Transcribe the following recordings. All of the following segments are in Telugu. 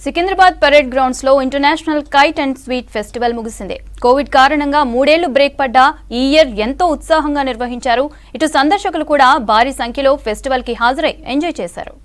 సికింద్రాబాద్ పరేడ్ గ్రౌండ్స్ లో international kite and sweet festival ముగిసింది. కోవిడ్ కారణంగా 3 ఏళ్లు బ్రేక్ పడ్డా ఈ ఇయర్ ఎంతో ఉత్సాహంగా నిర్వహించారు. ఇటు సందర్శకులు కూడా భారీ సంఖ్యలో ఫెస్టివల్ కి హాజరై ఎంజాయ్ చేశారు.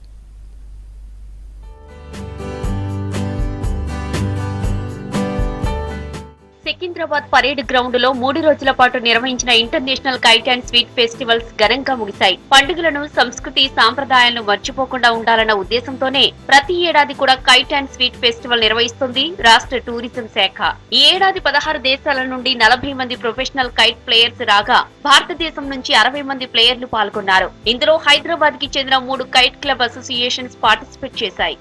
సికింద్రాబాద్ పరేడ్ గ్రౌండ్ లో 3 రోజుల పాటు నిర్వహించిన international kite and sweet festivals ఘనంగా ముగిశాయి. పండుగలను, సంస్కృతి, సాంప్రదాయాలను మర్చిపోకుండా ఉండాలన్న ఉద్దేశంతోనే ప్రతి ఏడాది కూడా కైట్ అండ్ స్వీట్ ఫెస్టివల్ నిర్వహిస్తుంది రాష్ట్ర టూరిజం శాఖ. ఈ ఏడాది 16 దేశాల నుండి 40 మంది ప్రొఫెషనల్ కైట్ ప్లేయర్స్ రాగా భారతదేశం నుంచి 60 మంది ప్లేయర్లు పాల్గొన్నారు. ఇందులో హైదరాబాద్ కి చెందిన 3 కైట్ క్లబ్ అసోసియేషన్స్ పార్టిసిపేట్ చేశాయి.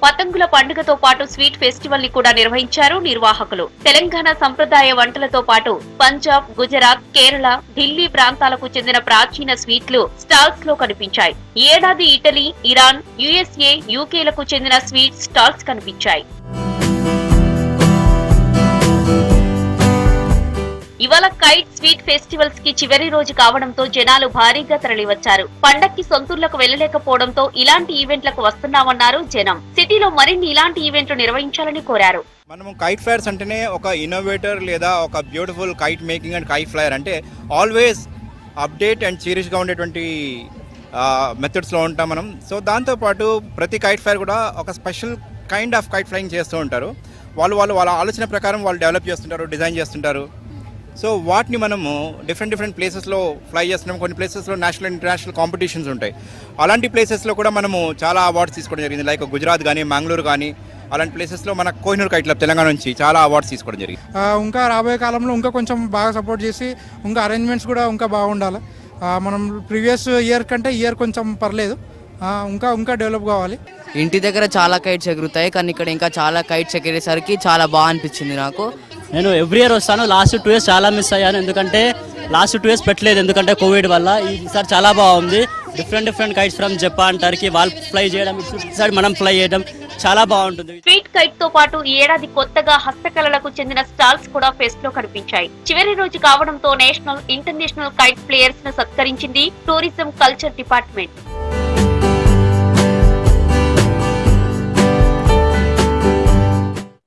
పతంగుల పండుగతో పాటు స్వీట్ ఫెస్టివల్ ని కూడా నిర్వహించారు నిర్వాహకులు. తెలంగాణ సంప్రదాయ వంటలతో పాటు పంజాబ్, గుజరాత్, కేరళ, ఢిల్లీ ప్రాంతాలకు చెందిన ప్రాచీన స్వీట్లు స్టాల్స్ లో కనిపించాయి. ఈ ఏడాది ఇటలీ, ఇరాన్, యుఎస్ఏ, యూకేలకు చెందిన స్వీట్ స్టాల్స్ కనిపించాయి. ఇవాళ కైట్ స్వీట్ ఫెస్టివల్స్ కి చివరి రోజు కావడంతో జనాలు భారీగా తరలివచ్చారు. పండక్కి సొంతూర్లకు వెళ్లలేకపోవడంతో ఇలాంటి ఈవెంట్లకు వస్తున్నామన్నారు జనం. సిటీలో మరిన్ని ఇలాంటి ఈవెంట్లు నిర్వహించాలని కోరారు. మనము కైట్ ఫ్లైర్స్ అంటేనే ఒక ఇన్నోవేటర్ లేదా ఒక beautiful kite making and kite FLAIR అంటే ఆల్వేస్ అప్డేట్ అండ్ సీరియస్గా ఉండేటువంటి మెథడ్స్లో ఉంటాం మనం. సో దాంతోపాటు ప్రతి కైట్ ఫ్లైర్ కూడా ఒక special kind of kite flying చేస్తూ ఉంటారు. వాళ్ళ ఆలోచన ప్రకారం వాళ్ళు డెవలప్ చేస్తుంటారు, డిజైన్ చేస్తుంటారు. సో వాటిని మనము డిఫరెంట్ ప్లేసెస్లో ఫ్లై చేస్తున్నాం. కొన్ని ప్లేసెస్లో నేషనల్ ఇంటర్నేషనల్ కాంపిటీషన్స్ ఉంటాయి. అలాంటి ప్లేసెస్లో కూడా మనము చాలా అవార్డ్స్ తీసుకోవడం జరిగింది. లైక్ గుజరాత్ కానీ, మంగళూరు కానీ, అలాంటి ప్లేసెస్లో మన కోహినూర్ కైట్ క్లబ్ తెలంగాణ నుంచి చాలా అవార్డ్స్ తీసుకోవడం జరిగింది. ఇంకా రాబోయే కాలంలో ఇంకా కొంచెం బాగా సపోర్ట్ చేసి ఇంకా అరేంజ్మెంట్స్ కూడా ఇంకా బాగుండాలి. మనం ప్రీవియస్ ఇయర్ కంటే ఇయర్ కొంచెం పర్లేదు, ఇంకా డెవలప్ కావాలి. ఇంటి దగ్గర చాలా కైట్స్ ఎగురుతాయి, కానీ ఇక్కడ ఇంకా చాలా కైట్స్ ఎగిరేసరికి చాలా బాగా అనిపించింది నాకు. నేను ఎవ్రీ ఇయర్ వస్తాను. లాస్ట్ 2 years చాలా మిస్ అయ్యాను, ఎందుకంటే లాస్ట్ 2 years పెట్టలేదు ఎందుకంటే కోవిడ్ వల్ల. ఈసారి చాలా బాగుంది. Different kites from Japan, Turkey వాళ్ళు ఫ్లై చేయడం, ఈసారి మనం ఫ్లై చేయడం చాలా బాగుంటుంది. స్వీట్ కైట్ తో పాటు ఈ ఏడాది కొత్తగా హస్తకళలకు చెందిన స్టాల్స్ కూడా ఫెస్ట్ లో కనిపించాయి. చివరి రోజు కావడంతో నేషనల్, ఇంటర్నేషనల్ కైట్ ప్లేయర్స్ ను సత్కరించింది టూరిజం కల్చర్ డిపార్ట్మెంట్.